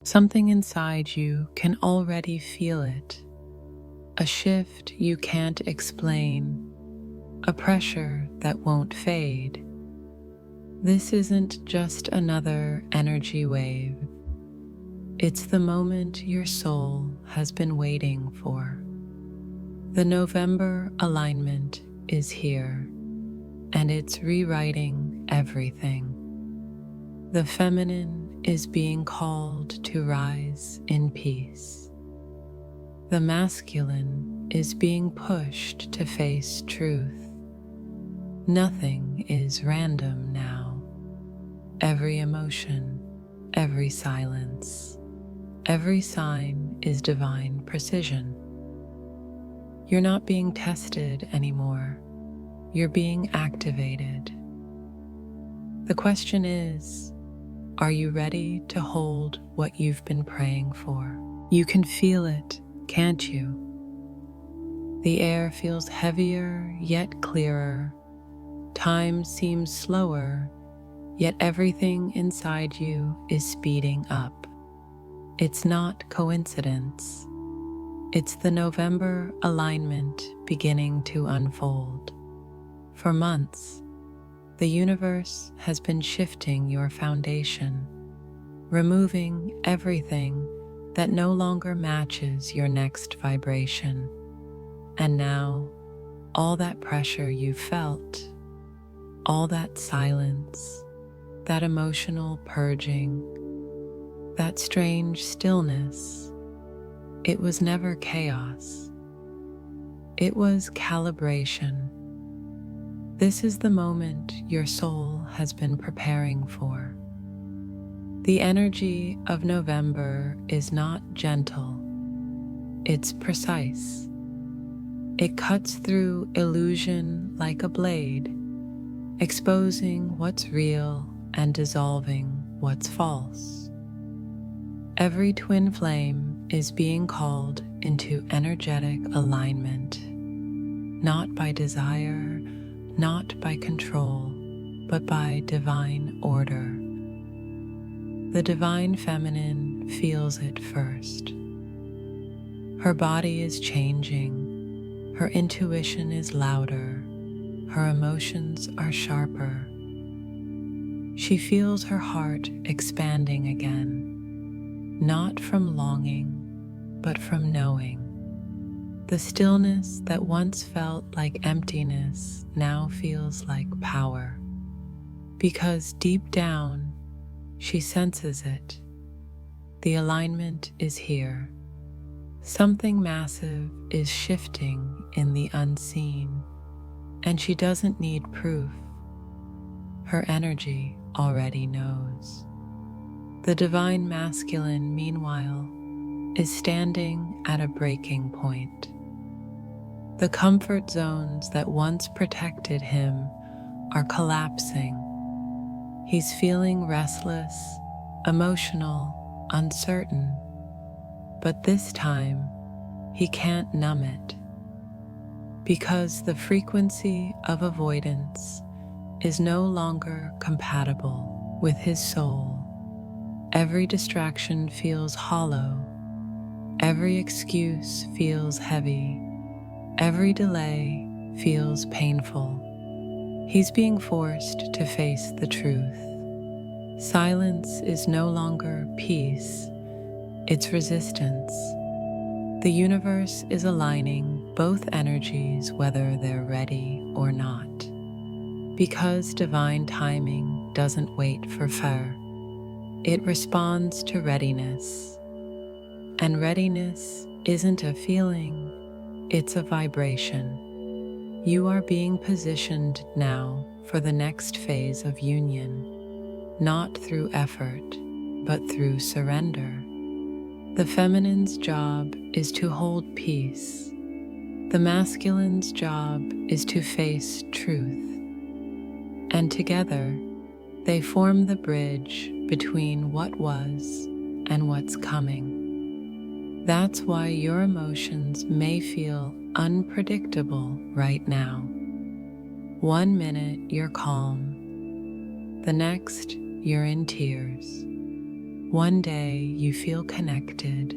Something inside you can already feel it, a shift you can't explain, a pressure that won't fade. This isn't just another energy wave. It's the moment your soul has been waiting for. The November alignment is here, and it's rewriting everything. The feminine is being called to rise in peace. The masculine is being pushed to face truth. Nothing is random now. Every emotion, every silence, every sign is divine precision. You're not being tested anymore. You're being activated. The question is, are you ready to hold what you've been praying for? You can feel it, can't you? The air feels heavier yet clearer. Time seems slower, yet everything inside you is speeding up. It's not coincidence. It's the November alignment beginning to unfold. For months, the universe has been shifting your foundation, removing everything that no longer matches your next vibration. And now, all that pressure you felt, all that silence, that emotional purging, that strange stillness, it was never chaos. It was calibration. This is the moment your soul has been preparing for. The energy of November is not gentle. It's precise. It cuts through illusion like a blade, exposing what's real and dissolving what's false. Every twin flame is being called into energetic alignment, not by desire, not by control, but by divine order. The divine feminine feels it first. Her body is changing, her intuition is louder, her emotions are sharper. She feels her heart expanding again, not from longing, but from knowing. The stillness that once felt like emptiness now feels like power, because deep down, she senses it. The alignment is here. Something massive is shifting in the unseen, and she doesn't need proof. Her energy already knows. The divine masculine, meanwhile, is standing at a breaking point. The comfort zones that once protected him are collapsing. He's feeling restless, emotional, uncertain, but this time he can't numb it, because the frequency of avoidance is no longer compatible with his soul. Every distraction feels hollow, every excuse feels heavy, every delay feels painful. He's being forced to face the truth. Silence is no longer peace, it's resistance. The universe is aligning both energies whether they're ready or not, because divine timing doesn't wait for fear. It responds to readiness. And readiness isn't a feeling, it's a vibration. You are being positioned now for the next phase of union, not through effort, but through surrender. The feminine's job is to hold peace. The masculine's job is to face truth. And together, they form the bridge between what was and what's coming. That's why your emotions may feel unpredictable right now. 1 minute you're calm, the next you're in tears. One day you feel connected,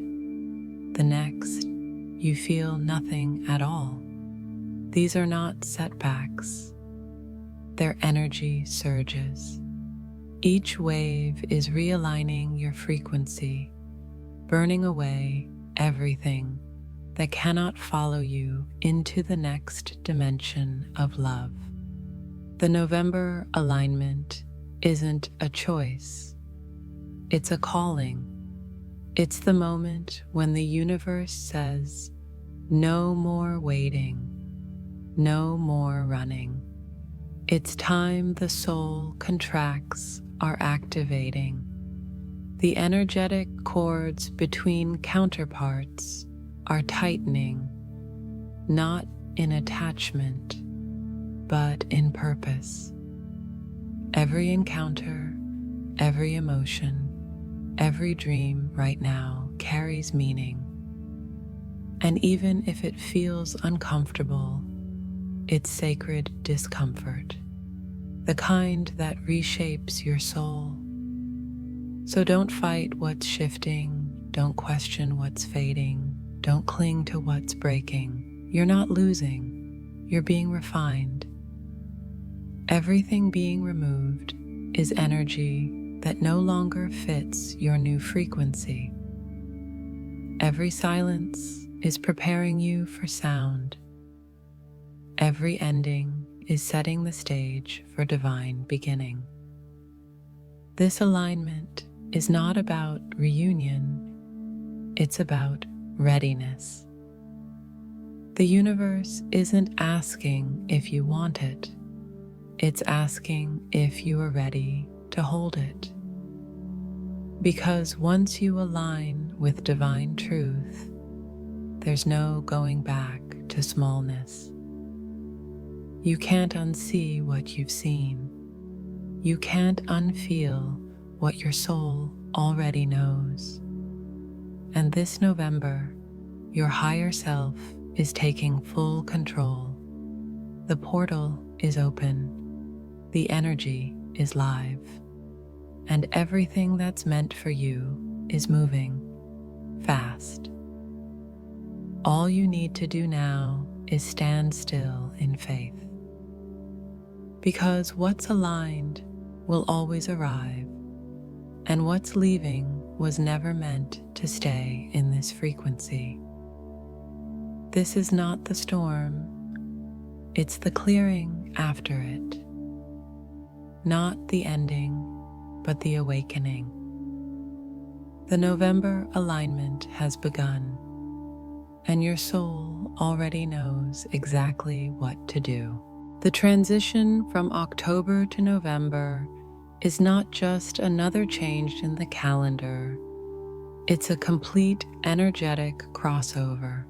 the next you feel nothing at all. These are not setbacks, they're energy surges. Each wave is realigning your frequency, burning away everything that cannot follow you into the next dimension of love. The November alignment isn't a choice, it's a calling. It's the moment when the universe says, no more waiting, no more running. It's time the soul contracts are activating. The energetic cords between counterparts are tightening, not in attachment, but in purpose. Every encounter, every emotion, every dream right now carries meaning. And even if it feels uncomfortable, it's sacred discomfort, the kind that reshapes your soul. So don't fight what's shifting, don't question what's fading, don't cling to what's breaking. You're not losing, you're being refined. Everything being removed is energy that no longer fits your new frequency. Every silence is preparing you for sound. Every ending is setting the stage for divine beginning. This alignment is not about reunion, it's about readiness. The universe isn't asking if you want it, it's asking if you are ready to hold it. Because once you align with divine truth, there's no going back to smallness. You can't unsee what you've seen. You can't unfeel what your soul already knows. And this November, your higher self is taking full control. The portal is open. The energy is live. And everything that's meant for you is moving fast. All you need to do now is stand still in faith. Because what's aligned will always arrive, and what's leaving was never meant to stay in this frequency. This is not the storm, it's the clearing after it. Not the ending, but the awakening. The November alignment has begun, and your soul already knows exactly what to do. The transition from October to November is not just another change in the calendar, it's a complete energetic crossover.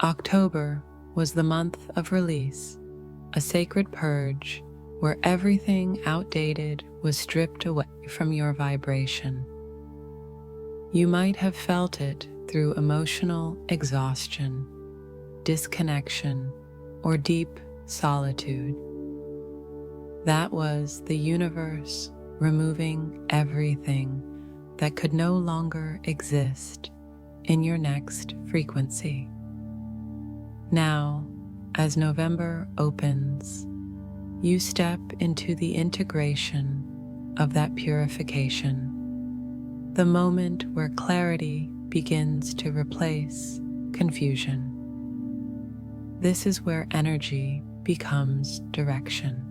October was the month of release, a sacred purge where everything outdated was stripped away from your vibration. You might have felt it through emotional exhaustion, disconnection, or deep solitude. That was the universe removing everything that could no longer exist in your next frequency. Now, as November opens, you step into the integration of that purification, the moment where clarity begins to replace confusion. This is where energy becomes direction.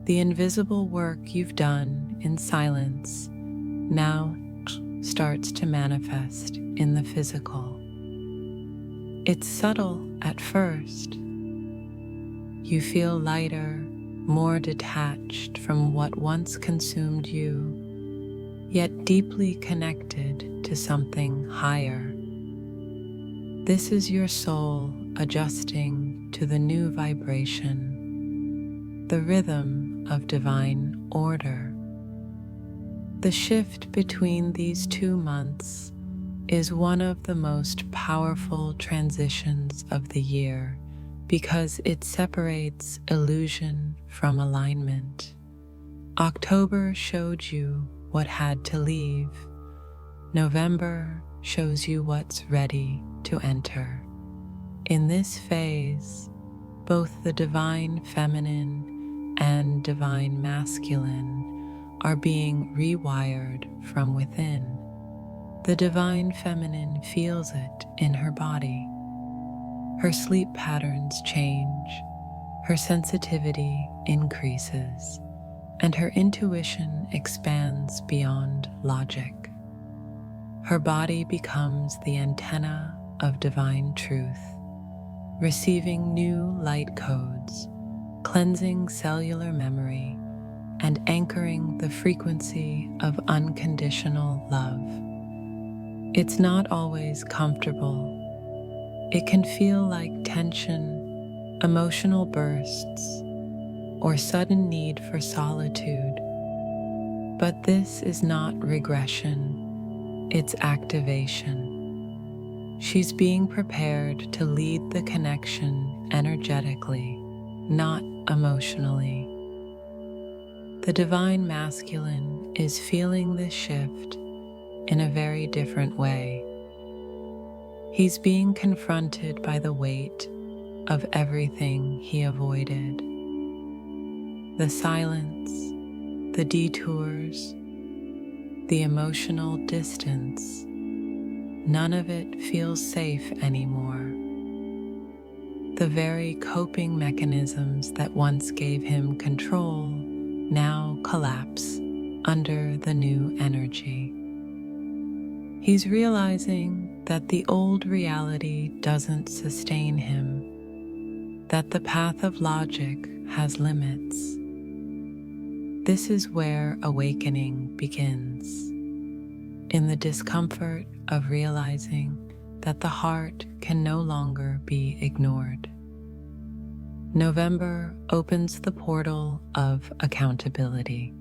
The invisible work you've done in silence now starts to manifest in the physical. It's subtle at first. You feel lighter, more detached from what once consumed you, yet deeply connected to something higher. This is your soul adjusting to the new vibration, the rhythm of divine order. The shift between these 2 months is one of the most powerful transitions of the year because it separates illusion from alignment. October showed you what had to leave, November shows you what's ready to enter. In this phase, both the divine feminine and divine masculine are being rewired from within. The divine feminine feels it in her body. Her sleep patterns change, her sensitivity increases, and her intuition expands beyond logic. Her body becomes the antenna of divine truth, receiving new light codes, cleansing cellular memory, and anchoring the frequency of unconditional love. It's not always comfortable. It can feel like tension, emotional bursts, or sudden need for solitude. But this is not regression, it's activation. She's being prepared to lead the connection energetically, not emotionally. The divine masculine is feeling this shift in a very different way. He's being confronted by the weight of everything he avoided. The silence, the detours, the emotional distance, none of it feels safe anymore. The very coping mechanisms that once gave him control now collapse under the new energy. He's realizing that the old reality doesn't sustain him, that the path of logic has limits. This is where awakening begins, in the discomfort of realizing that the heart can no longer be ignored. November opens the portal of accountability.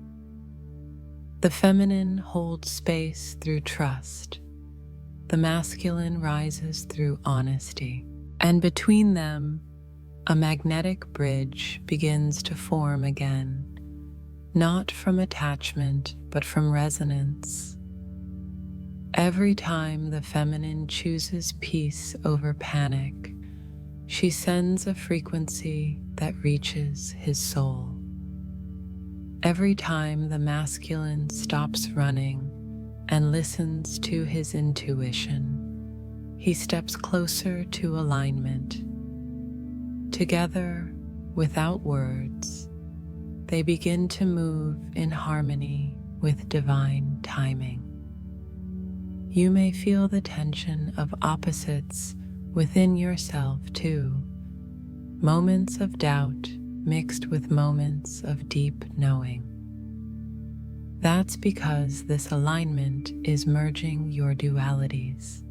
The feminine holds space through trust. The masculine rises through honesty. And between them, a magnetic bridge begins to form again, not from attachment, but from resonance. Every time the feminine chooses peace over panic, she sends a frequency that reaches his soul. Every time the masculine stops running and listens to his intuition, he steps closer to alignment. Together, without words, they begin to move in harmony with divine timing. You may feel the tension of opposites within yourself too, moments of doubt mixed with moments of deep knowing. That's because this alignment is merging your dualities.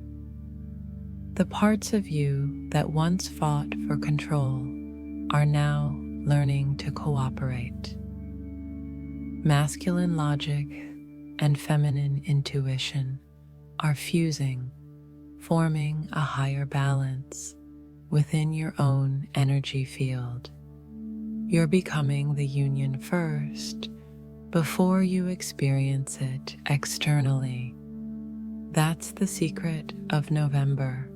The parts of you that once fought for control are now learning to cooperate. Masculine logic and feminine intuition are fusing, forming a higher balance within your own energy field. You're becoming the union first before you experience it externally. That's the secret of November.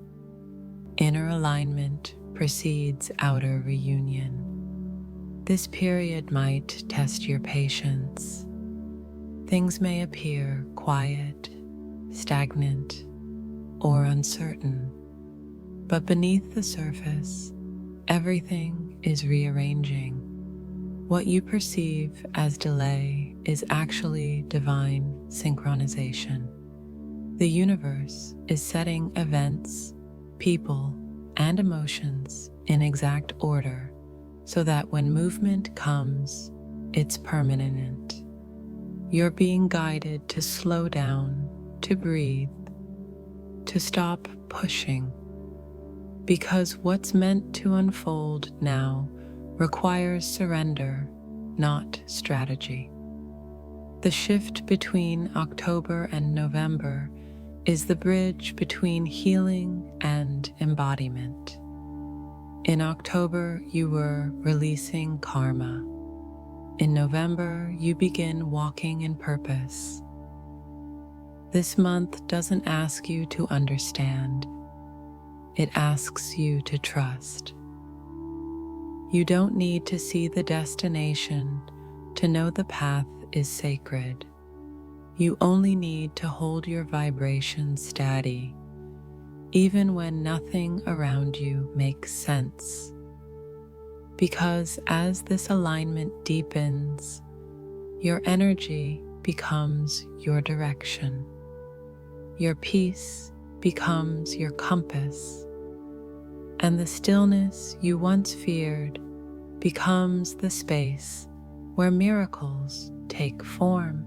Inner alignment precedes outer reunion. This period might test your patience. Things may appear quiet, stagnant, or uncertain, but beneath the surface, everything is rearranging. What you perceive as delay is actually divine synchronization. The universe is setting events, people, and emotions in exact order so that when movement comes, it's permanent. You're being guided to slow down, to breathe, to stop pushing, because what's meant to unfold now requires surrender, not strategy. The shift between October and November is the bridge between healing and embodiment. In October, you were releasing karma. In November, you begin walking in purpose, This month doesn't ask you to understand, it asks you to trust. You don't need to see the destination to know the path is sacred. You only need to hold your vibration steady, even when nothing around you makes sense. Because as this alignment deepens, your energy becomes your direction. Your peace becomes your compass, and the stillness you once feared becomes the space where miracles take form.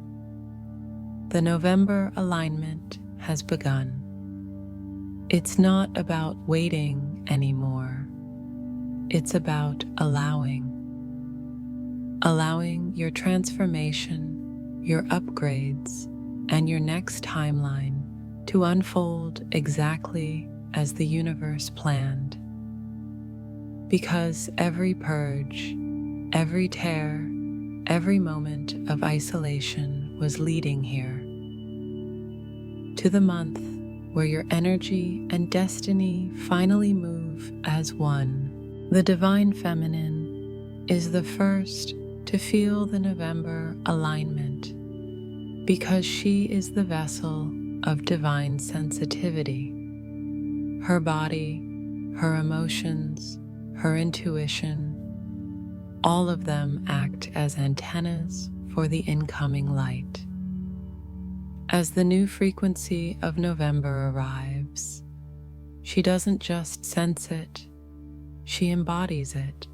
The November alignment has begun. It's not about waiting anymore. It's about allowing. Allowing your transformation, your upgrades, and your next timeline to unfold exactly as the universe planned. Because every purge, every tear, every moment of isolation was leading here to the month where your energy and destiny finally move as one. The divine feminine is the first to feel the November alignment because she is the vessel of divine sensitivity. Her body, her emotions, her intuition, all of them act as antennas for the incoming light. As the new frequency of November arrives, she doesn't just sense it, she embodies it.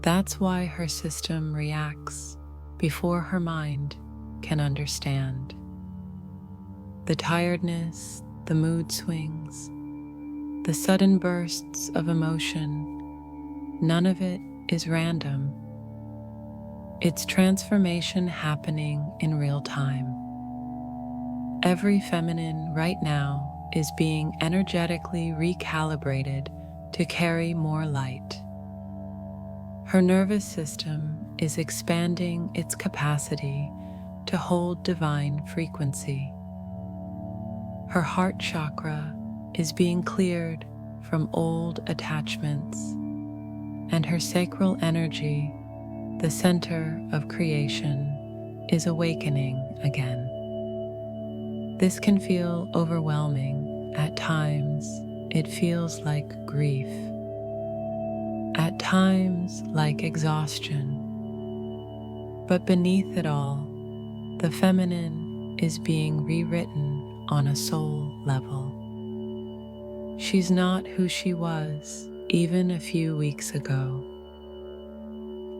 That's why her system reacts before her mind can understand. The tiredness, the mood swings, the sudden bursts of emotion, none of it is random. It's transformation happening in real time. Every feminine right now is being energetically recalibrated to carry more light. Her nervous system is expanding its capacity to hold divine frequency. Her heart chakra is being cleared from old attachments, and her sacral energy, the center of creation, is awakening again. This can feel overwhelming. At times, it feels like grief. At times, like exhaustion. But beneath it all, the feminine is being rewritten on a soul level. She's not who she was even a few weeks ago.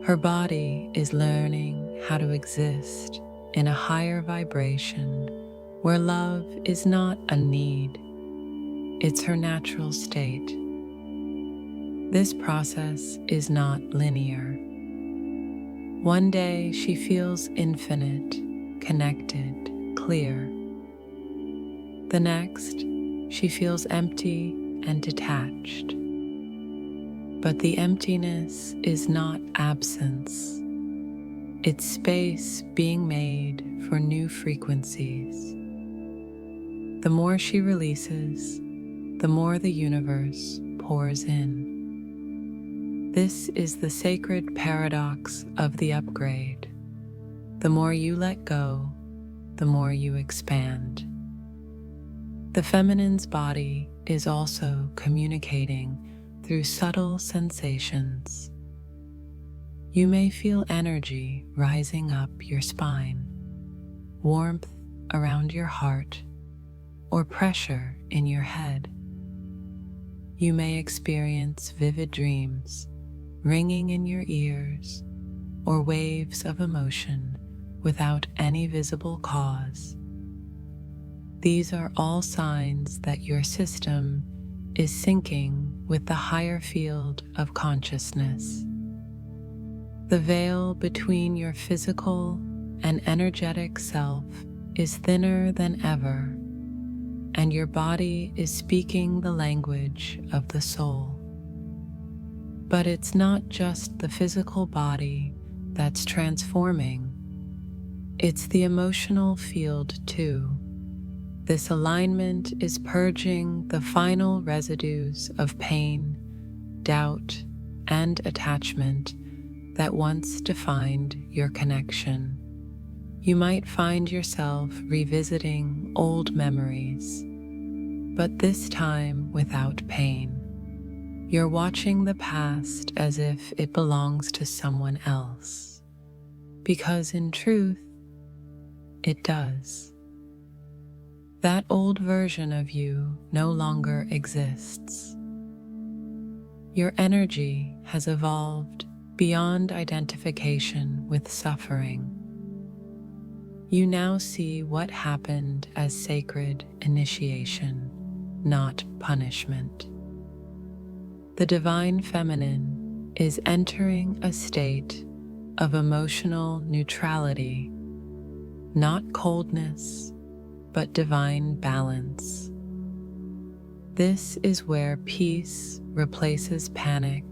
Her body is learning how to exist in a higher vibration where love is not a need, it's her natural state. This process is not linear. One day she feels infinite, connected, clear. The next, she feels empty and detached. But the emptiness is not absence. It's space being made for new frequencies. The more she releases, the more the universe pours in. This is the sacred paradox of the upgrade. The more you let go, the more you expand. The feminine's body is also communicating through subtle sensations. You may feel energy rising up your spine, warmth around your heart, or pressure in your head. You may experience vivid dreams, ringing in your ears, or waves of emotion without any visible cause. These are all signs that your system is syncing with the higher field of consciousness. The veil between your physical and energetic self is thinner than ever, and your body is speaking the language of the soul. But it's not just the physical body that's transforming, it's the emotional field too. This alignment is purging the final residues of pain, doubt, and attachment that once defined your connection. You might find yourself revisiting old memories, but this time without pain. You're watching the past as if it belongs to someone else, because in truth, it does. That old version of you no longer exists. Your energy has evolved beyond identification with suffering. You now see what happened as sacred initiation, not punishment. The divine feminine is entering a state of emotional neutrality, not coldness, but divine balance. This is where peace replaces panic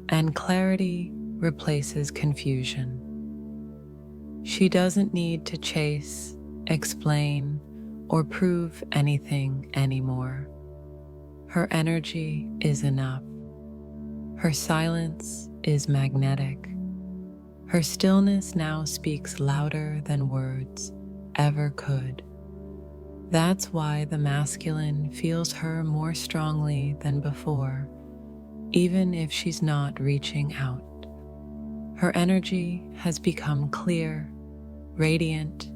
and clarity replaces confusion. She doesn't need to chase, explain, or prove anything anymore. Her energy is enough. Her silence is magnetic. Her stillness now speaks louder than words ever could. That's why the masculine feels her more strongly than before, even if she's not reaching out. Her energy has become clear, radiant,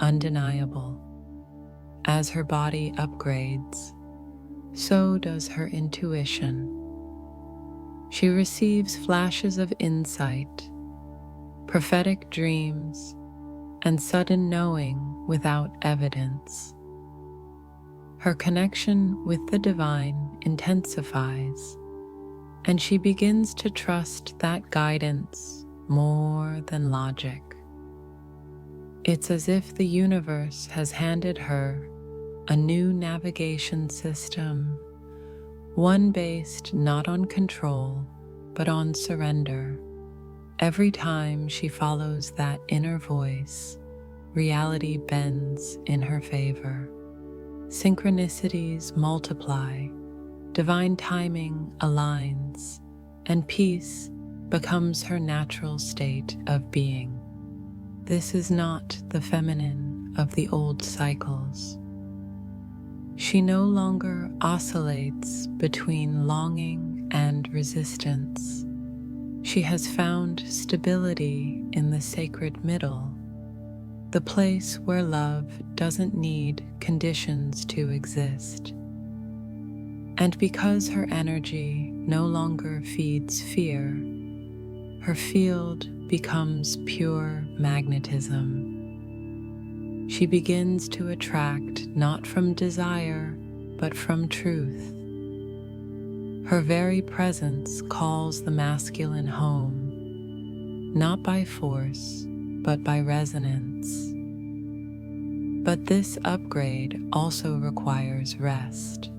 undeniable. As her body upgrades, so does her intuition. She receives flashes of insight, prophetic dreams, and sudden knowing without evidence. Her connection with the divine intensifies, and she begins to trust that guidance more than logic. It's as if the universe has handed her a new navigation system, one based not on control, but on surrender. Every time she follows that inner voice, reality bends in her favor. Synchronicities multiply, divine timing aligns, and peace becomes her natural state of being. This is not the feminine of the old cycles. She no longer oscillates between longing and resistance. She has found stability in the sacred middle, the place where love doesn't need conditions to exist. And because her energy no longer feeds fear, her field becomes pure magnetism. She begins to attract not from desire, but from truth. Her very presence calls the masculine home, not by force, but by resonance. But this upgrade also requires rest.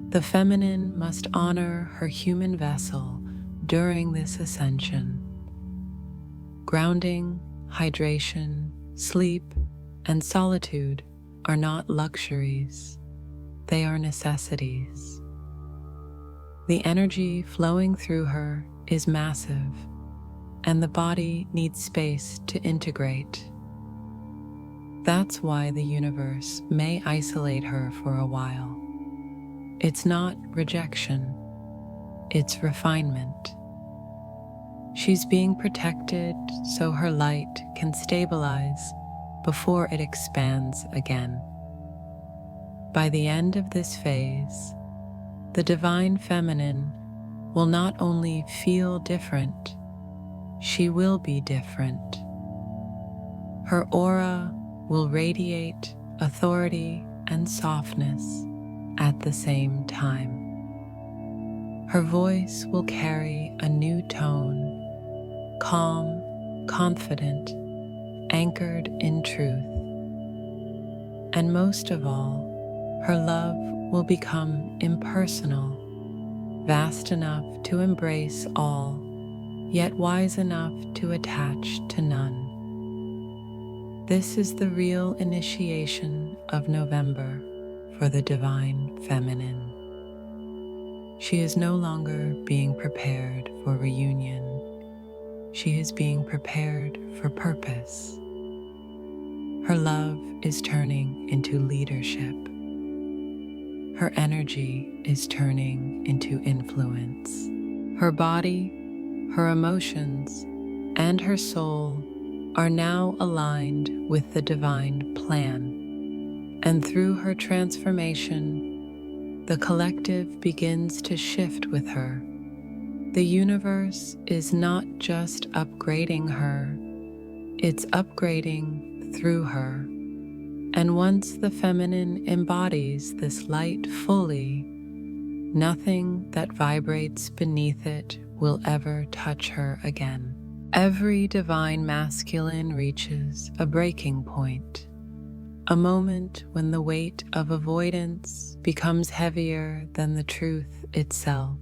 The feminine must honor her human vessel during this ascension. Grounding, hydration, sleep, and solitude are not luxuries, they are necessities. The energy flowing through her is massive, and the body needs space to integrate. That's why the universe may isolate her for a while. It's not rejection, it's refinement. She's being protected so her light can stabilize before it expands again. By the end of this phase, the divine feminine will not only feel different, she will be different. Her aura will radiate authority and softness at the same time. Her voice will carry a new tone, calm, confident, anchored in truth. And most of all, her love will become impersonal, vast enough to embrace all, yet wise enough to attach to none. This is the real initiation of November for the divine feminine. She is no longer being prepared for reunion. She is being prepared for purpose. Her love is turning into leadership. Her energy is turning into influence. Her body, her emotions, and her soul are now aligned with the divine plan. And through her transformation, the collective begins to shift with her. The universe is not just upgrading her, it's upgrading through her. And once the feminine embodies this light fully, nothing that vibrates beneath it will ever touch her again. Every divine masculine reaches a breaking point, a moment when the weight of avoidance becomes heavier than the truth itself.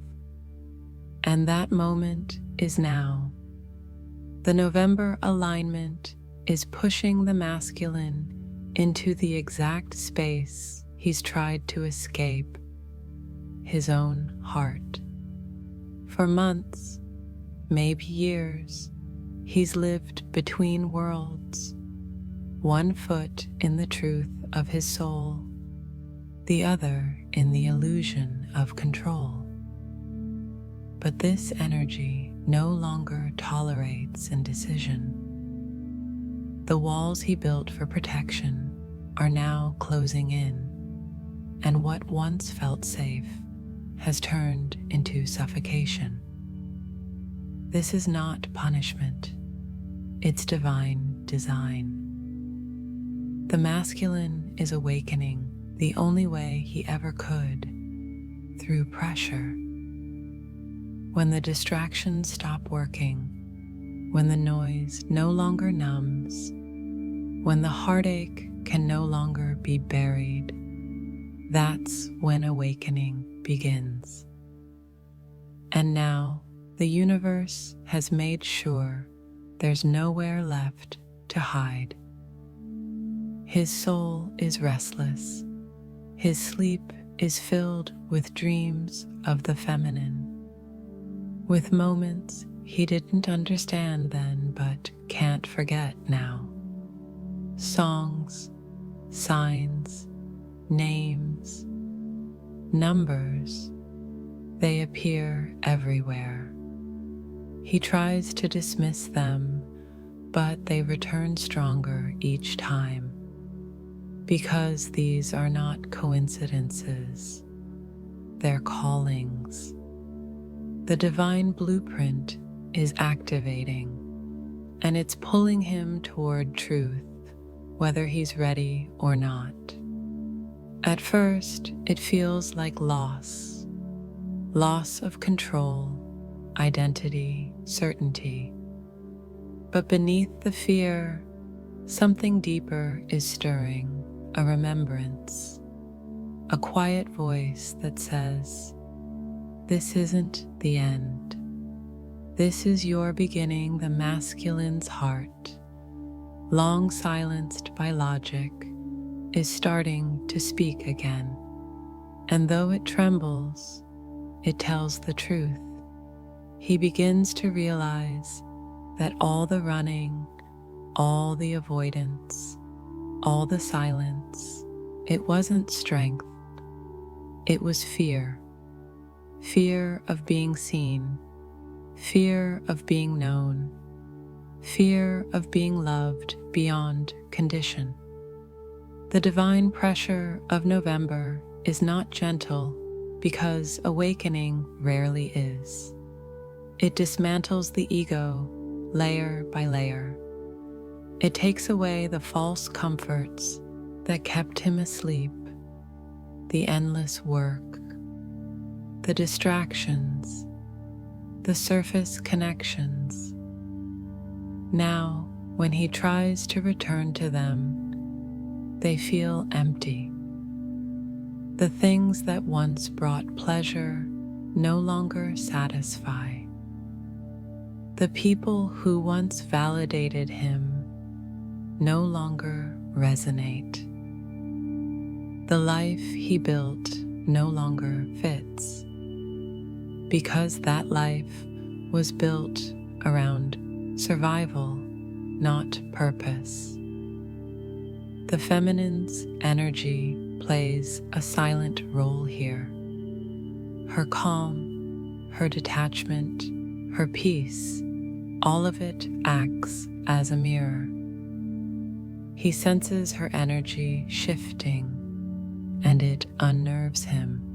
And that moment is now. The November alignment is pushing the masculine into the exact space he's tried to escape, his own heart. For months, maybe years, he's lived between worlds, one foot in the truth of his soul, the other in the illusion of control. But this energy no longer tolerates indecision. The walls he built for protection are now closing in, and what once felt safe has turned into suffocation. This is not punishment, it's divine design. The masculine is awakening the only way he ever could, through pressure. When the distractions stop working, when the noise no longer numbs, when the heartache can no longer be buried, that's when awakening begins. And now the universe has made sure there's nowhere left to hide. His soul is restless. His sleep is filled with dreams of the feminine, with moments he didn't understand then but can't forget now. Songs, signs, names, numbers, they appear everywhere. He tries to dismiss them, but they return stronger each time, because these are not coincidences, they're callings. The divine blueprint is activating, and it's pulling him toward truth, whether he's ready or not. At first, it feels like loss of control, identity, certainty. But beneath the fear, something deeper is stirring, a remembrance, a quiet voice that says, "This isn't the end. This is your beginning." The masculine's heart, long silenced by logic, is starting to speak again. And though it trembles, it tells the truth. He begins to realize that all the running, all the avoidance, all the silence, it wasn't strength, it was fear. Fear of being seen, fear of being known, fear of being loved beyond condition. The divine pressure of November is not gentle because awakening rarely is. It dismantles the ego layer by layer. It takes away the false comforts that kept him asleep, the endless work, the distractions, the surface connections. Now, when he tries to return to them, they feel empty. The things that once brought pleasure no longer satisfy. The people who once validated him no longer resonate. The life he built no longer fits, because that life was built around survival, not purpose. The feminine's energy plays a silent role here. Her calm, her detachment, her peace, all of it acts as a mirror. He senses her energy shifting, and it unnerves him.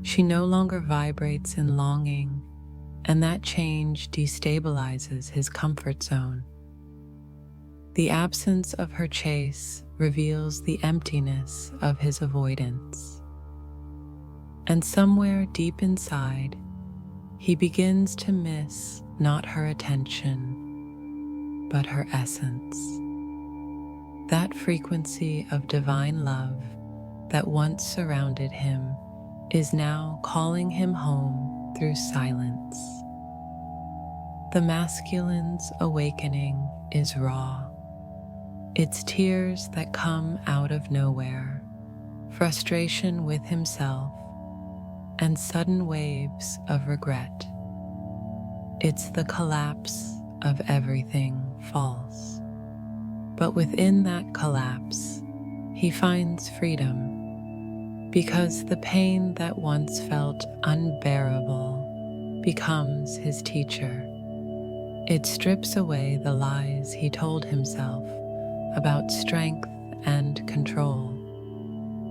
She no longer vibrates in longing, and that change destabilizes his comfort zone. The absence of her chase reveals the emptiness of his avoidance. And somewhere deep inside, he begins to miss not her attention, but her essence. That frequency of divine love that once surrounded him is now calling him home through silence. The masculine's awakening is raw. It's tears that come out of nowhere, frustration with himself, and sudden waves of regret. It's the collapse of everything false. But within that collapse, he finds freedom, because the pain that once felt unbearable becomes his teacher. It strips away the lies he told himself about strength and control.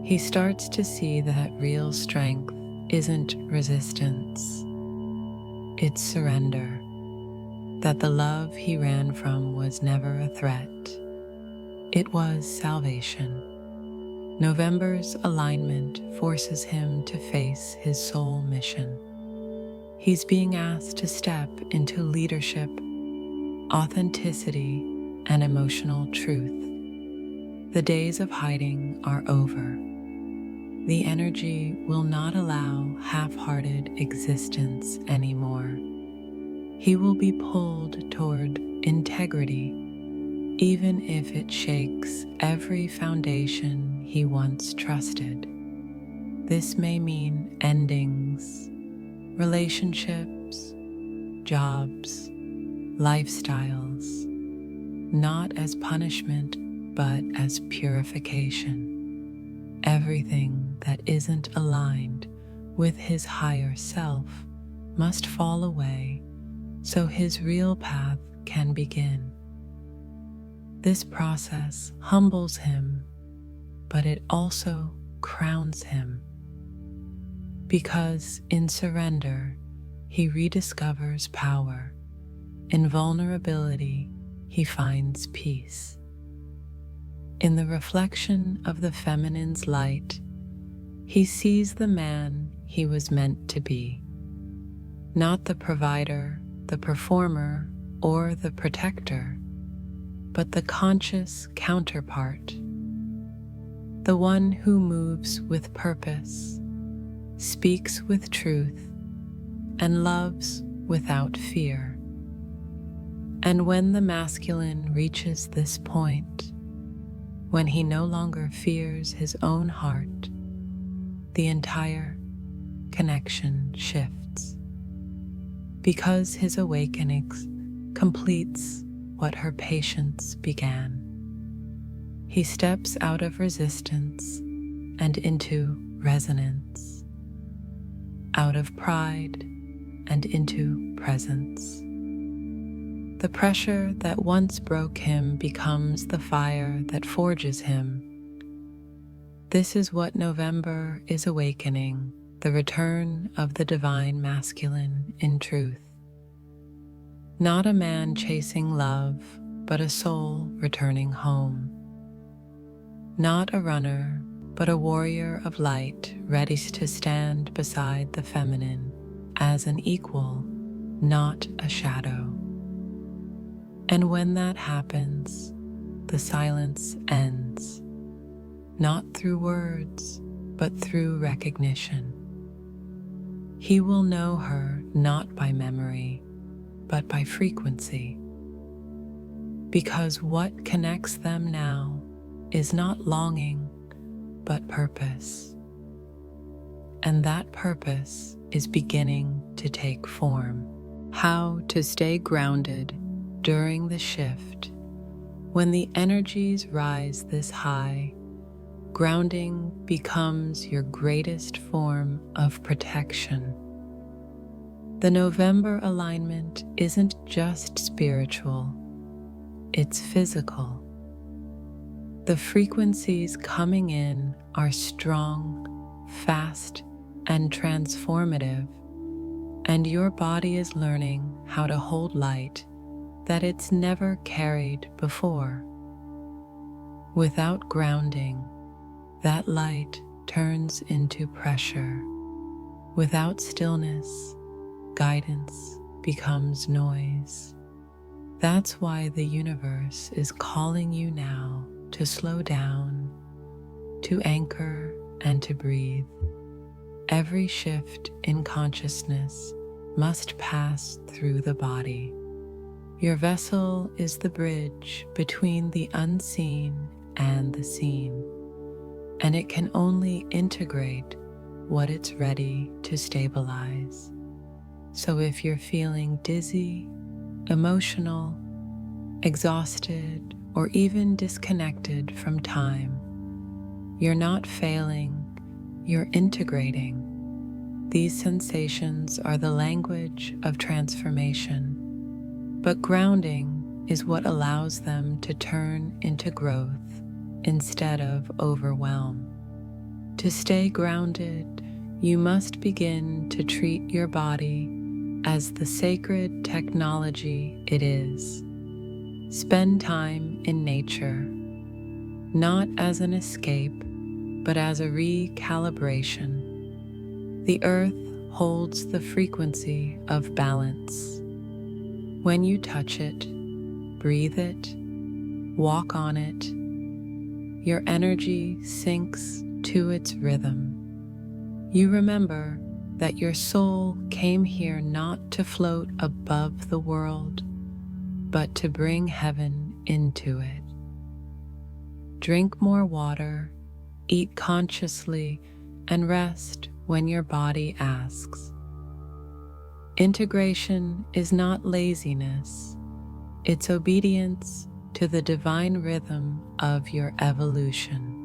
He starts to see that real strength isn't resistance, it's surrender, that the love he ran from was never a threat, it was salvation. November's alignment forces him to face his soul mission. He's being asked to step into leadership, authenticity, and emotional truth. The days of hiding are over. The energy will not allow half-hearted existence anymore. He will be pulled toward integrity, even if it shakes every foundation he once trusted. This may mean endings, relationships, jobs, lifestyles, not as punishment, but as purification. Everything that isn't aligned with his higher self must fall away so his real path can begin. This process humbles him, but it also crowns him, because in surrender, he rediscovers power. In vulnerability, he finds peace. In the reflection of the feminine's light, he sees the man he was meant to be, not the provider, the performer, or the protector, but the conscious counterpart, the one who moves with purpose, speaks with truth, and loves without fear. And when the masculine reaches this point, when he no longer fears his own heart, the entire connection shifts, because his awakening completes what her patience began. He steps out of resistance and into resonance, out of pride and into presence. The pressure that once broke him becomes the fire that forges him. This is what November is awakening, the return of the divine masculine in truth. Not a man chasing love, but a soul returning home. Not a runner, but a warrior of light ready to stand beside the feminine as an equal, not a shadow. And when that happens, the silence ends, not through words, but through recognition. He will know her not by memory, but by frequency. because what connects them now is not longing, but purpose. And that purpose is beginning to take form. How to stay grounded during the shift. When the energies rise this high, grounding becomes your greatest form of protection. The November alignment isn't just spiritual, it's physical. The frequencies coming in are strong, fast, and transformative, and your body is learning how to hold light that it's never carried before. Without grounding, that light turns into pressure. Without stillness, guidance becomes noise. That's why the universe is calling you now to slow down, to anchor, and to breathe. Every shift in consciousness must pass through the body. Your vessel is the bridge between the unseen and the seen, and it can only integrate what it's ready to stabilize. So if you're feeling dizzy, emotional, exhausted, or even disconnected from time, you're not failing, you're integrating. These sensations are the language of transformation, but grounding is what allows them to turn into growth instead of overwhelm. To stay grounded, you must begin to treat your body as the sacred technology it is. Spend time in nature, not as an escape, but as a recalibration. The earth holds the frequency of balance. When you touch it, breathe it, walk on it, your energy sinks to its rhythm. You remember that your soul came here not to float above the world, but to bring heaven into it. Drink more water, eat consciously, and rest when your body asks. Integration is not laziness, it's obedience to the divine rhythm of your evolution.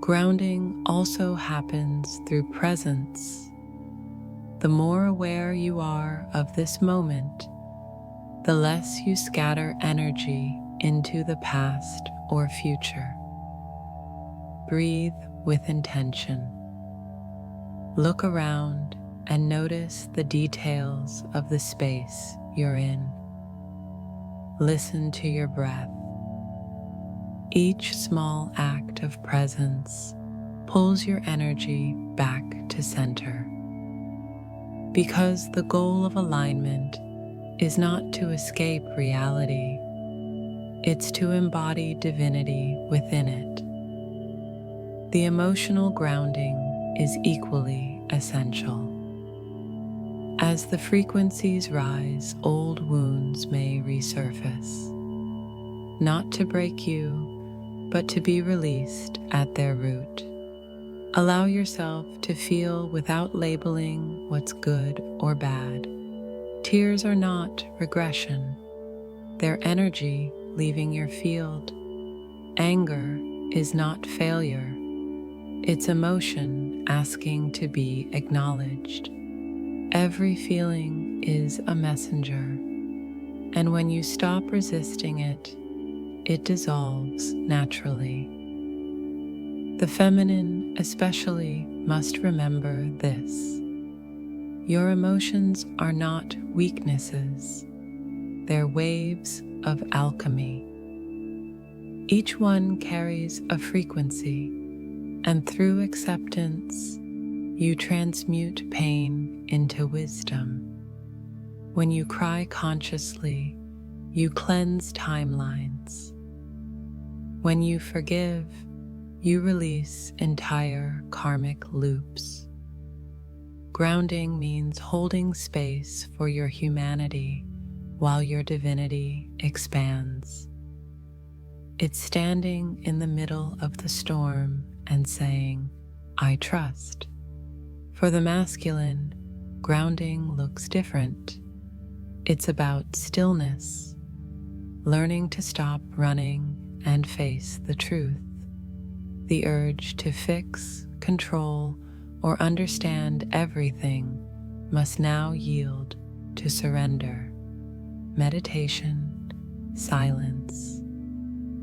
Grounding also happens through presence. The more aware you are of this moment, the less you scatter energy into the past or future. Breathe with intention. Look around and notice the details of the space you're in. Listen to your breath. Each small act of presence pulls your energy back to center. Because the goal of alignment is not to escape reality, it's to embody divinity within it. The emotional grounding is equally essential. As the frequencies rise, old wounds may resurface, not to break you, but to be released at their root. Allow yourself to feel without labeling what's good or bad. Tears are not regression. They're energy leaving your field. Anger is not failure. It's emotion asking to be acknowledged. Every feeling is a messenger, and when you stop resisting it, it dissolves naturally. The feminine especially must remember this. Your emotions are not weaknesses, they're waves of alchemy. Each one carries a frequency, and through acceptance, you transmute pain into wisdom. When you cry consciously, you cleanse timelines. When you forgive, you release entire karmic loops. Grounding means holding space for your humanity while your divinity expands. It's standing in the middle of the storm and saying, I trust. For the masculine, grounding looks different. It's about stillness, learning to stop running and face the truth. The urge to fix, control, or understand everything must now yield to surrender. Meditation, silence,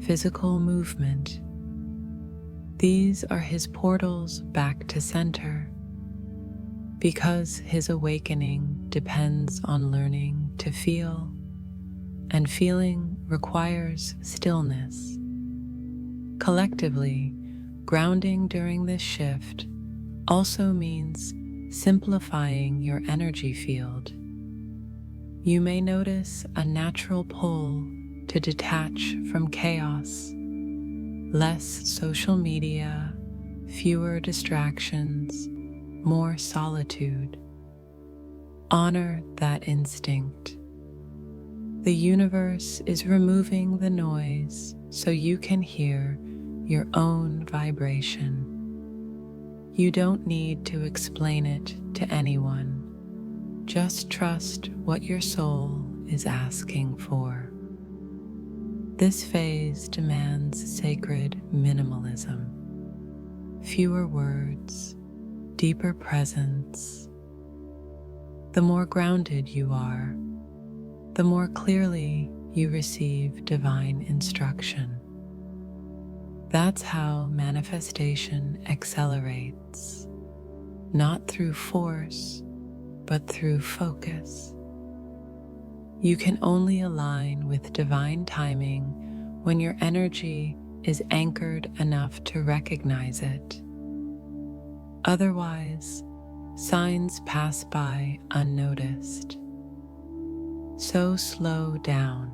physical movement. These are his portals back to center, because his awakening depends on learning to feel, and feeling requires stillness. Collectively, grounding during this shift also means simplifying your energy field. You may notice a natural pull to detach from chaos, less social media, fewer distractions, more solitude. Honor that instinct. The universe is removing the noise so you can hear your own vibration. You don't need to explain it to anyone. Just trust what your soul is asking for. This phase demands sacred minimalism. Fewer words, deeper presence. The more grounded you are, the more clearly you receive divine instruction. That's how manifestation accelerates, not through force, but through focus. You can only align with divine timing when your energy is anchored enough to recognize it. Otherwise, signs pass by unnoticed. So slow down.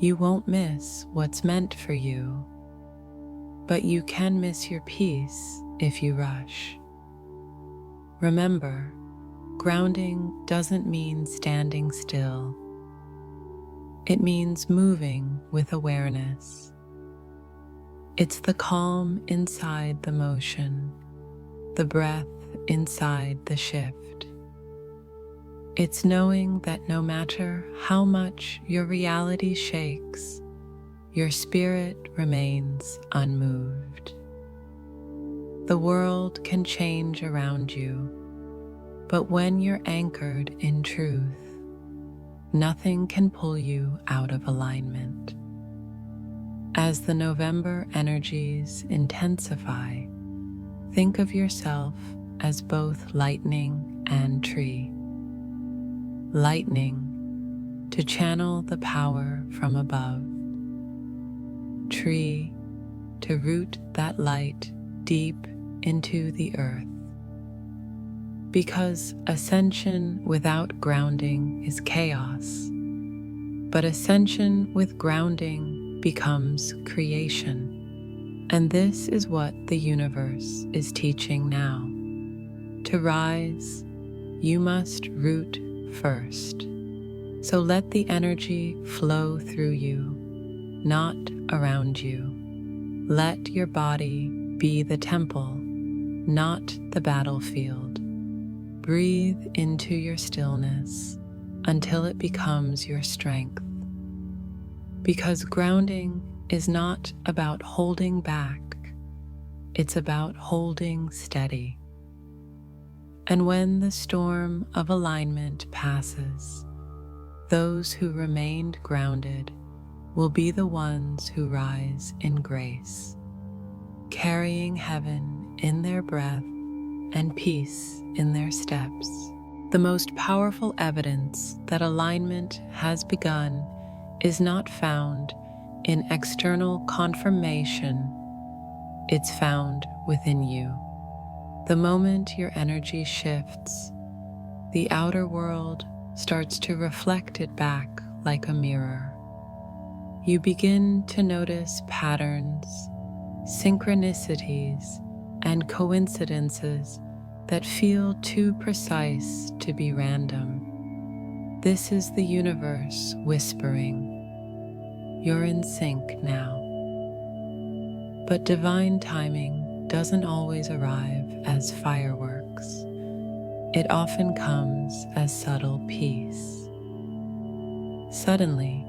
You won't miss what's meant for you, but you can miss your peace if you rush. Remember, grounding doesn't mean standing still. It means moving with awareness. It's the calm inside the motion, the breath inside the shift. It's knowing that no matter how much your reality shakes, your spirit remains unmoved. The world can change around you, but when you're anchored in truth, nothing can pull you out of alignment. As the November energies intensify, think of yourself as both lightning and tree. Lightning, to channel the power from above. Tree, to root that light deep into the earth. Because ascension without grounding is chaos, but ascension with grounding becomes creation. And this is what the universe is teaching now. To rise, you must root first. So let the energy flow through you, not around you. Let your body be the temple, not the battlefield. Breathe into your stillness until it becomes your strength. Because grounding is not about holding back, it's about holding steady. And when the storm of alignment passes, those who remained grounded will be the ones who rise in grace, carrying heaven in their breath and peace in their steps. The most powerful evidence that alignment has begun is not found in external confirmation, it's found within you. The moment your energy shifts, the outer world starts to reflect it back like a mirror. You begin to notice patterns, synchronicities, and coincidences that feel too precise to be random. This is the universe whispering, "You're in sync now." But divine timing doesn't always arrive as fireworks. It often comes as subtle peace. Suddenly,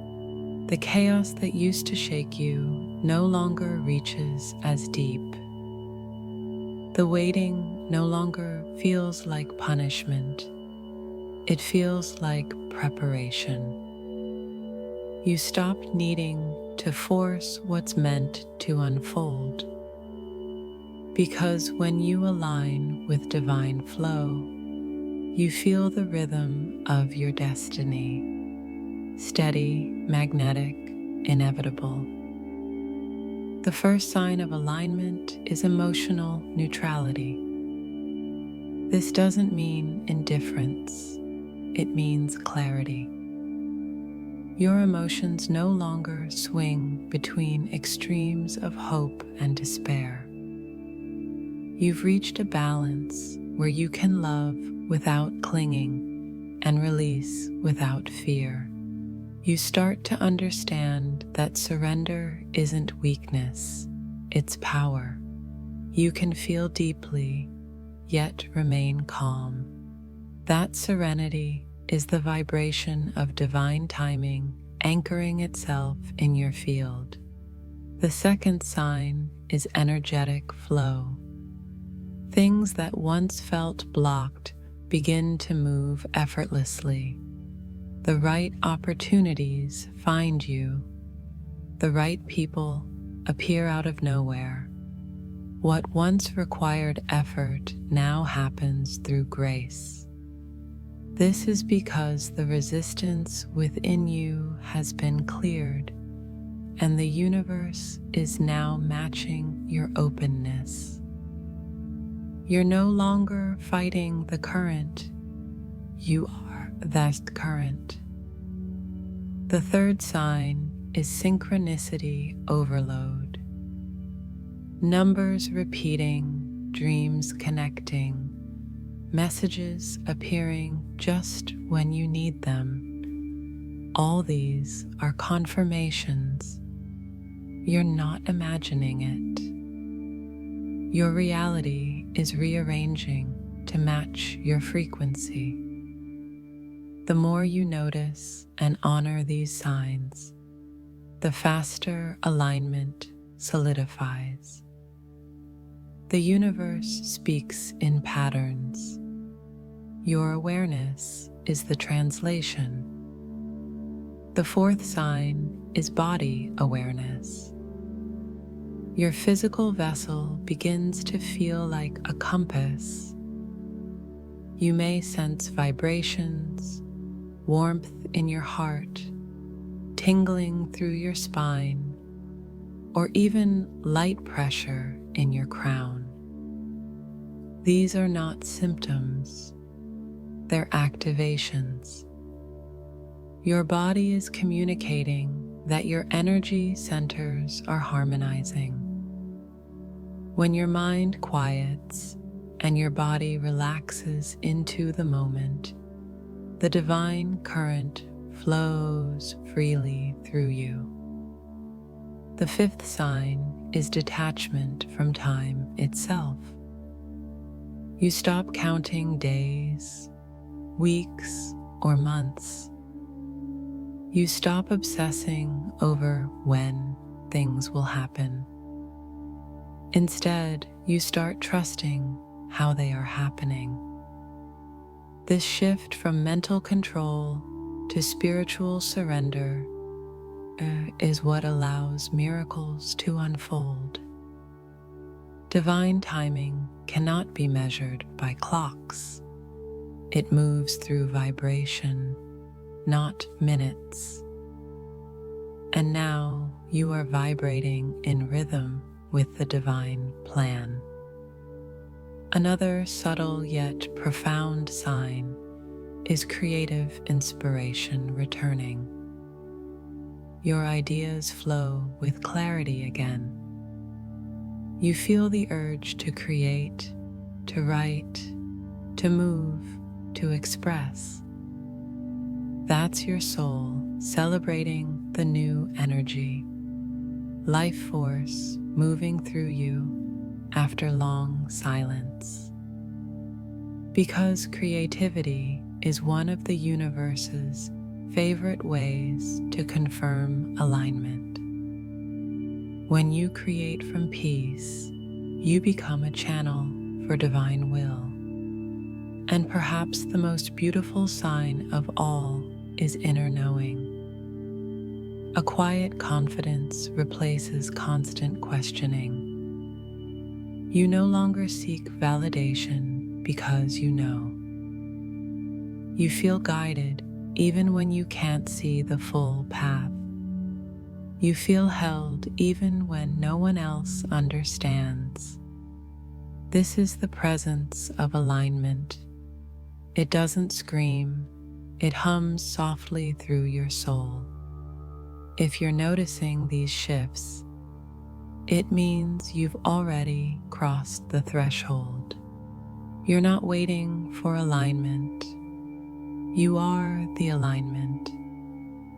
the chaos that used to shake you no longer reaches as deep. The waiting no longer feels like punishment. It feels like preparation. You stop needing to force what's meant to unfold. Because when you align with divine flow, you feel the rhythm of your destiny, steady, magnetic, inevitable. The first sign of alignment is emotional neutrality. This doesn't mean indifference, it means clarity. Your emotions no longer swing between extremes of hope and despair. You've reached a balance where you can love without clinging and release without fear. You start to understand that surrender isn't weakness, it's power. You can feel deeply, yet remain calm. That serenity is the vibration of divine timing anchoring itself in your field. The second sign is energetic flow. Things that once felt blocked begin to move effortlessly. The right opportunities find you. The right people appear out of nowhere. What once required effort now happens through grace. This is because the resistance within you has been cleared, and the universe is now matching your openness. You're no longer fighting the current, you are that current. The third sign is synchronicity overload. Numbers repeating, dreams connecting, messages appearing just when you need them. All these are confirmations. You're not imagining it. Your reality is rearranging to match your frequency. The more you notice and honor these signs, the faster alignment solidifies. The universe speaks in patterns. Your awareness is the translation. The fourth sign is body awareness. Your physical vessel begins to feel like a compass. You may sense vibrations, warmth in your heart, tingling through your spine, or even light pressure in your crown. These are not symptoms, they're activations. Your body is communicating that your energy centers are harmonizing. When your mind quiets and your body relaxes into the moment, the divine current flows freely through you. The fifth sign is detachment from time itself. You stop counting days, weeks, or months. You stop obsessing over when things will happen. Instead, you start trusting how they are happening. This shift from mental control to spiritual surrender is what allows miracles to unfold. Divine timing cannot be measured by clocks. It moves through vibration, not minutes. And now you are vibrating in rhythm with the divine plan. Another subtle yet profound sign is creative inspiration returning. Your ideas flow with clarity again. You feel the urge to create, to write, to move, to express. That's your soul celebrating the new energy, life force moving through you after long silence. Because creativity is one of the universe's favorite ways to confirm alignment. When you create from peace, you become a channel for divine will. And perhaps the most beautiful sign of all is inner knowing. A quiet confidence replaces constant questioning. You no longer seek validation because you know. You feel guided even when you can't see the full path. You feel held even when no one else understands. This is the presence of alignment. It doesn't scream, it hums softly through your soul. If you're noticing these shifts, it means you've already crossed the threshold. You're not waiting for alignment. You are the alignment.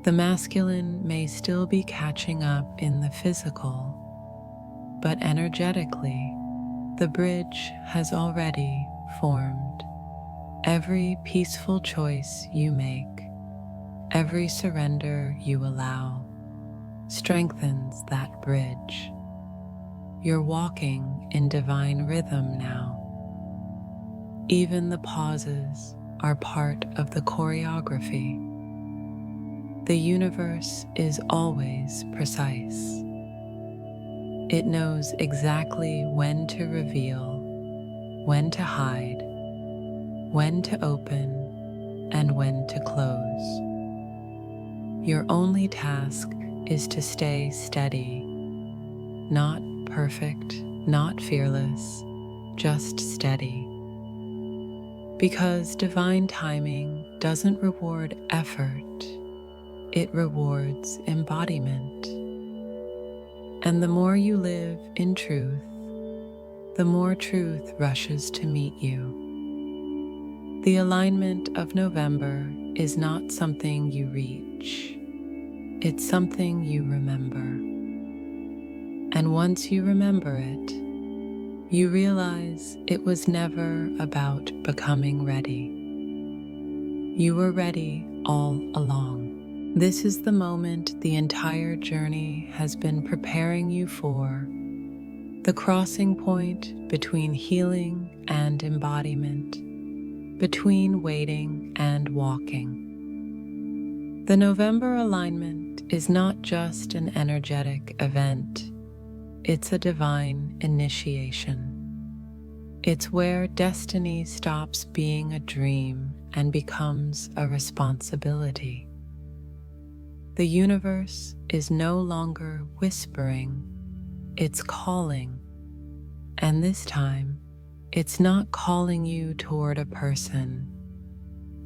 The masculine may still be catching up in the physical, but energetically, the bridge has already formed. Every peaceful choice you make, every surrender you allow, strengthens that bridge. You're walking in divine rhythm now. Even the pauses are part of the choreography. The universe is always precise. It knows exactly when to reveal, when to hide, when to open, and when to close. Your only task is to stay steady, not perfect, not fearless, just steady. Because divine timing doesn't reward effort, it rewards embodiment. And the more you live in truth, the more truth rushes to meet you. The alignment of November is not something you reach. It's something you remember. And once you remember it, you realize it was never about becoming ready. You were ready all along. This is the moment the entire journey has been preparing you for, the crossing point between healing and embodiment, between waiting and walking. The November alignment is not just an energetic event, it's a divine initiation. It's where destiny stops being a dream and becomes a responsibility. The universe is no longer whispering, it's calling. And this time, it's not calling you toward a person,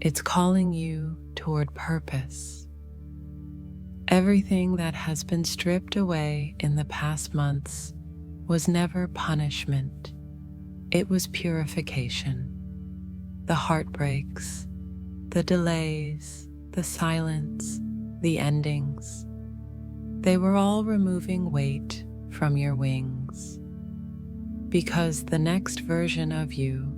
it's calling you toward purpose. Everything that has been stripped away in the past months was never punishment, it was purification. The heartbreaks, the delays, the silence, the endings, they were all removing weight from your wings. Because the next version of you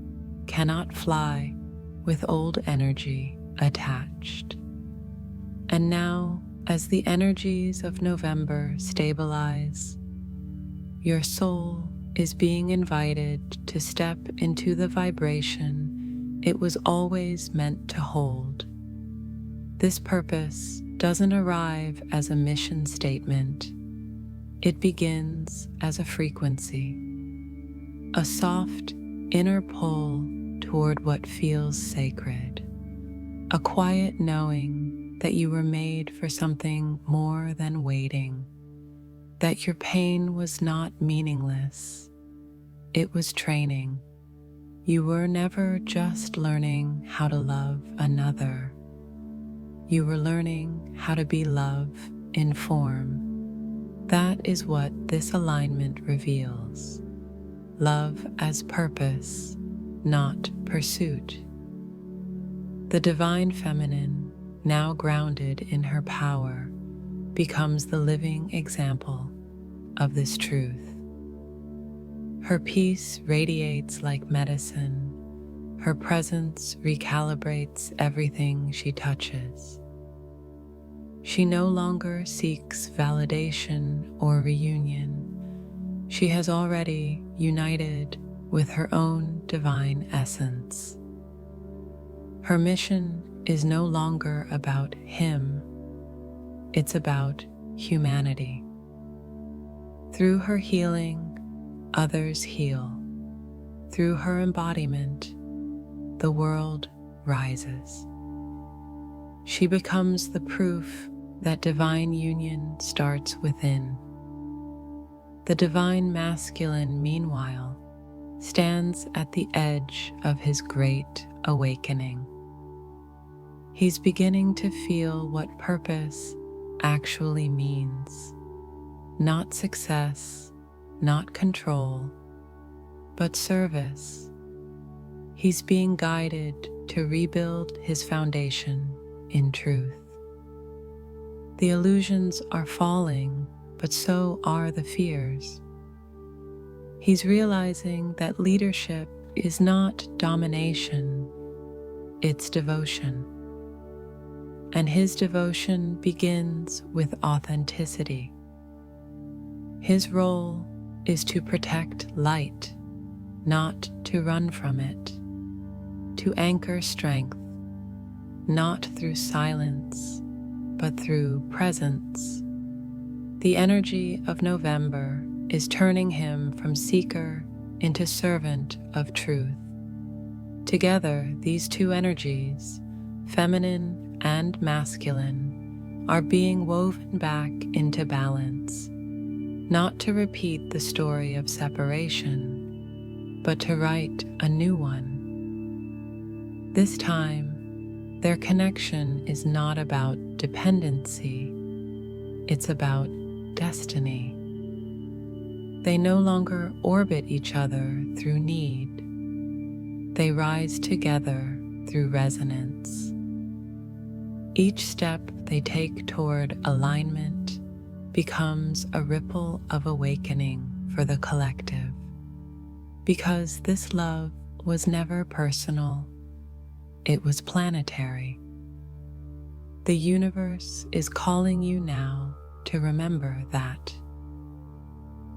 cannot fly with old energy attached. And now, as the energies of November stabilize, your soul is being invited to step into the vibration it was always meant to hold. This purpose doesn't arrive as a mission statement. It begins as a frequency, a soft inner pull toward what feels sacred, a quiet knowing that you were made for something more than waiting, that your pain was not meaningless, it was training. You were never just learning how to love another. You were learning how to be love in form. That is what this alignment reveals. Love as purpose, not pursuit. The divine feminine, now grounded in her power, becomes the living example of this truth. Her peace radiates like medicine. Her presence recalibrates everything she touches. She no longer seeks validation or reunion. She has already united with her own divine essence. Her mission is no longer about him. It's about humanity. Through her healing, others heal. Through her embodiment, the world rises. She becomes the proof that divine union starts within. The divine masculine, meanwhile, stands at the edge of his great awakening. He's beginning to feel what purpose actually means. Not success, not control, but service. He's being guided to rebuild his foundation in truth. The illusions are falling, but so are the fears. He's realizing that leadership is not domination, it's devotion. And his devotion begins with authenticity. His role is to protect light, not to run from it, to anchor strength, not through silence, but through presence. The energy of November is turning him from seeker into servant of truth. Together, these two energies, feminine and masculine, are being woven back into balance, not to repeat the story of separation, but to write a new one. This time, their connection is not about dependency, it's about destiny. They no longer orbit each other through need. They rise together through resonance. Each step they take toward alignment becomes a ripple of awakening for the collective. Because this love was never personal, it was planetary. The universe is calling you now to remember that.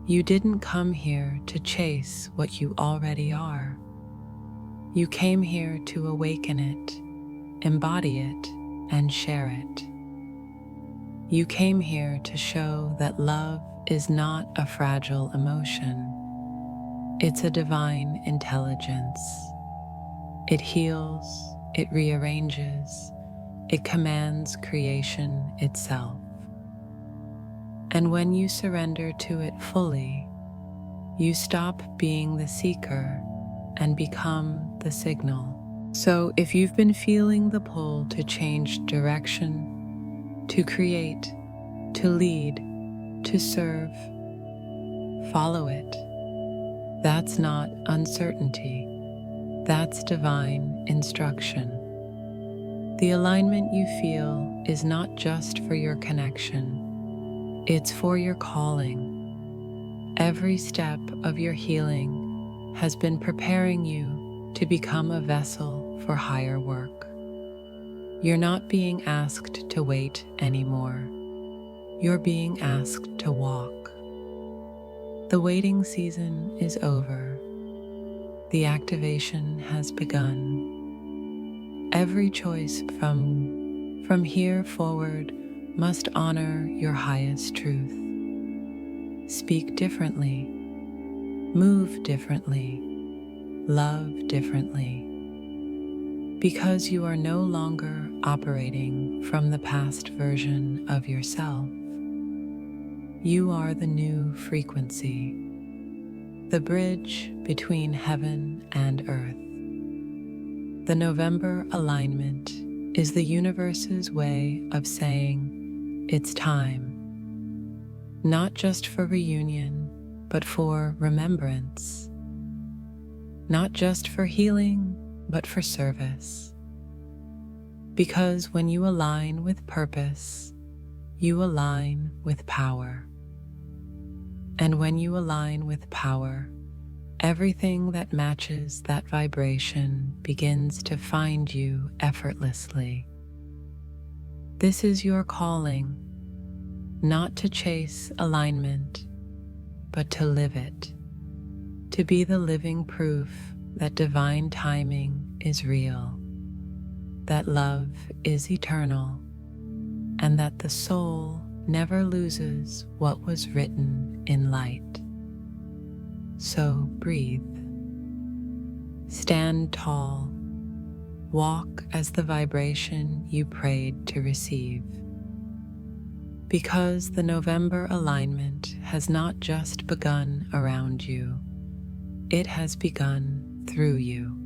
You didn't come here to chase what you already are. You came here to awaken it, embody it, and share it. You came here to show that love is not a fragile emotion. It's a divine intelligence. It heals, it rearranges, it commands creation itself. And when you surrender to it fully, you stop being the seeker and become the signal. So if you've been feeling the pull to change direction, to create, to lead, to serve, follow it. That's not uncertainty. That's divine instruction. The alignment you feel is not just for your connection, it's for your calling. Every step of your healing has been preparing you to become a vessel for higher work. You're not being asked to wait anymore. You're being asked to walk. The waiting season is over. The activation has begun. Every choice from here forward must honor your highest truth. Speak differently, move differently, love differently. Because you are no longer operating from the past version of yourself. You are the new frequency, the bridge between heaven and earth. The November alignment is the universe's way of saying it's time, not just for reunion, but for remembrance, not just for healing, but for service. Because when you align with purpose, you align with power. And when you align with power, everything that matches that vibration begins to find you effortlessly. This is your calling, not to chase alignment, but to live it, to be the living proof that divine timing is real, that love is eternal, and that the soul never loses what was written in light. So breathe. Stand tall. Walk as the vibration you prayed to receive. Because the November alignment has not just begun around you, it has begun through you.